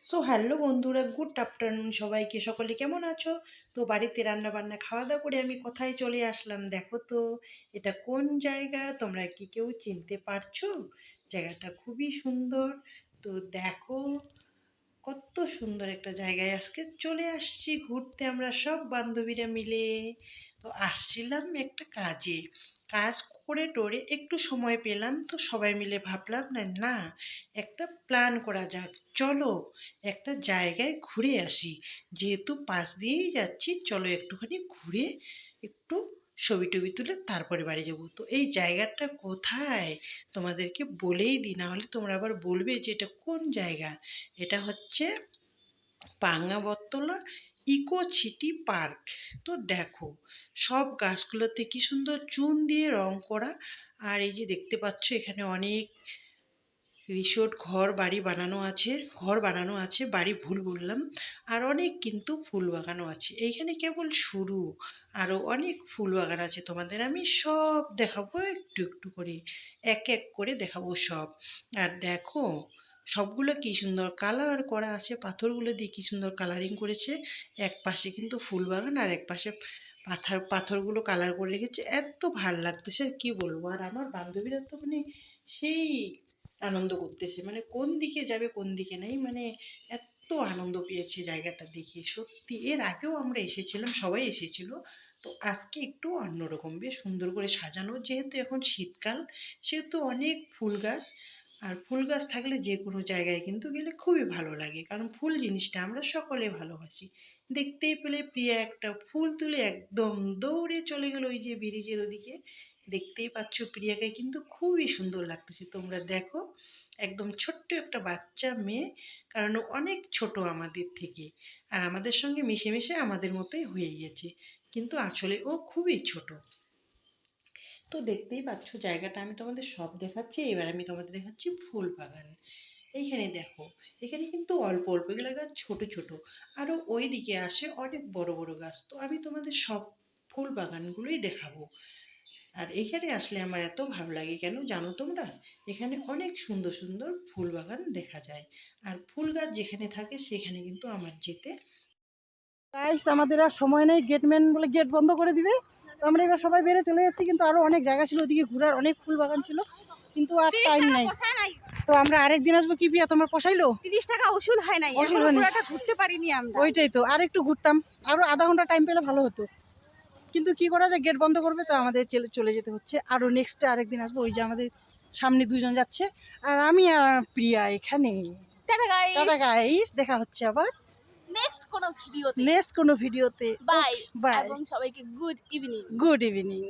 So hello বন্ধুরা, good afternoon সবাইকে। সকলে কেমন আছো? তো বাড়িতে রান্না বান্না খাওয়া দাওয়া করে আমি কোথায় চলে আসলাম দেখো তো। এটা কোন জায়গা তোমরা কি কেউ চিনতে পারছো? জায়গাটা খুবই সুন্দর। তো দেখো, কত সুন্দর একটা জায়গায় আজকে চলে আসছি ঘুরতে আমরা সব বান্ধবীরা মিলে। তো আসছিলাম একটা কাজে, কাজ করে টোরে একটু সময় পেলাম, তো সবাই মিলে ভাবলাম না না একটা প্ল্যান করা যাক, চলো একটা জায়গায় ঘুরে আসি। যেহেতু পাশ দিয়েই যাচ্ছি, চলো একটুখানি ঘুরে একটু ছবি টবি তুলে তারপরে বাড়ি যাবো। তো এই জায়গাটা কোথায় তোমাদেরকে বলেই দিই, না হলে তোমরা আবার বলবে যে এটা কোন জায়গা। এটা হচ্ছে পাঙ্গাবতলা ইকো সিটি পার্ক। তো দেখো, সব গাছগুলোতে কি সুন্দর চুন দিয়ে রং করা। আর এই যে দেখতে পাচ্ছ এখানে অনেক রিসোর্ট ঘর বাড়ি বানানো আছে, বাড়ি ভুল বললাম। আর অনেক কিন্তু ফুল বাগানও আছে এইখানে, কেবল শুরু। আরো অনেক ফুল বাগান আছে, তোমাদের আমি সব দেখাবো একটু একটু করে, এক এক করে দেখাবো সব। আর দেখো, সবগুলো কি সুন্দর কালার করা আছে, পাথরগুলো দিয়ে কি সুন্দর কালারিং করেছে। এক পাশে কিন্তু ফুল বাগান আর এক পাশে পাথরগুলো কালার করে রেখেছে, এত ভাল লাগতেছে আর কি বলবো। আর আমার বান্ধবীরা তো মানে সেই আনন্দ করতেছে, মানে কোন দিকে যাবে কোন দিকে নেই, মানে এত আনন্দ পেয়েছে জায়গাটা দেখে সত্যি। এর আগেও আমরা এসেছিলাম, সবাই এসেছিল। তো আজকে একটু অন্যরকম, বেশ সুন্দর করে সাজানো, যেহেতু এখন শীতকাল সেহেতু অনেক ফুল গাছ। আর ফুল গাছ থাকলে যে কোনো জায়গায় কিন্তু গেলে খুবই ভালো লাগে, কারণ ফুল জিনিসটা আমরা সকলে ভালোবাসি। দেখতেই পেলে প্রিয়া একটা ফুল তুলে একদম দৌড়ে চলে গেল ওই যে ব্রিজের ওদিকে। দেখতেই পাচ্ছ প্রিয়াকে কিন্তু খুবই সুন্দর লাগতেছে, তোমরা দেখো। একদম ছোট্ট একটা বাচ্চা মেয়ে, কারণ ও অনেক ছোট আমাদের থেকে। আর আমাদের সঙ্গে মিশে মিশে আমাদের মতোই হয়ে গেছে, কিন্তু আসলে ও খুবই ছোট। তো দেখতেই পাচ্ছ জায়গাটা আমি তোমাদের সব দেখাচ্ছি, এবার আমি তোমাদের দেখাচ্ছি ফুল বাগান। এইখানে দেখো, এখানে কিন্তু অল্প অল্প এগুলো গাছ ছোট ছোট, আরো ওই দিকে আসে অনেক বড় বড় গাছ। তো আমি তোমাদের সব ফুল বাগানগুলোই দেখাবো। আর এখানে আসলে আমার এত ভালো লাগে কেন জানো তোমরা? এখানে অনেক সুন্দর সুন্দর ফুল বাগান দেখা যায়। আর ফুল গাছ যেখানে থাকে সেখানে কিন্তু আমার যেতে। গাইস, আমাদের আর সময় নেই, গেটম্যান বলে গেট বন্ধ করে দিবে। তো আমরা এবার সবাই বেড়ে চলে যাচ্ছি, কিন্তু আরো অনেক জায়গা ছিল ওদিকে ঘোরার, অনেক ফুল বাগান ছিল, কিন্তু আর টাইম নাই। তো আমরা আরেকদিন আসবো। কি পিয়া তোমার পোষাইলো? 30 টাকা ওষুধ হয় নাই, ওষুধ এখনো হয়নি। পুরোটা ঘুরতে পারিনি আমরা। ওইটাই তো, আর একটু ঘুরতাম, আরো আধা ঘন্টা টাইম পেলে ভালো হতো, কিন্তু কি করা যায়, গেট বন্ধ করবে, তো আমাদের চলে যেতে হচ্ছে। আরো নেক্সট আরেকদিন আসবো। ওই যে আমাদের সামনে দুজন যাচ্ছে, আর আমি আর প্রিয়া এখানে। টাটা টাটা গাইস, গাইস, দেখা হচ্ছে আবার নেক্সট কোনো ভিডিওতে। বাই। বাই। বাই। এবং সবাইকে গুড ইভিনিং। Good evening.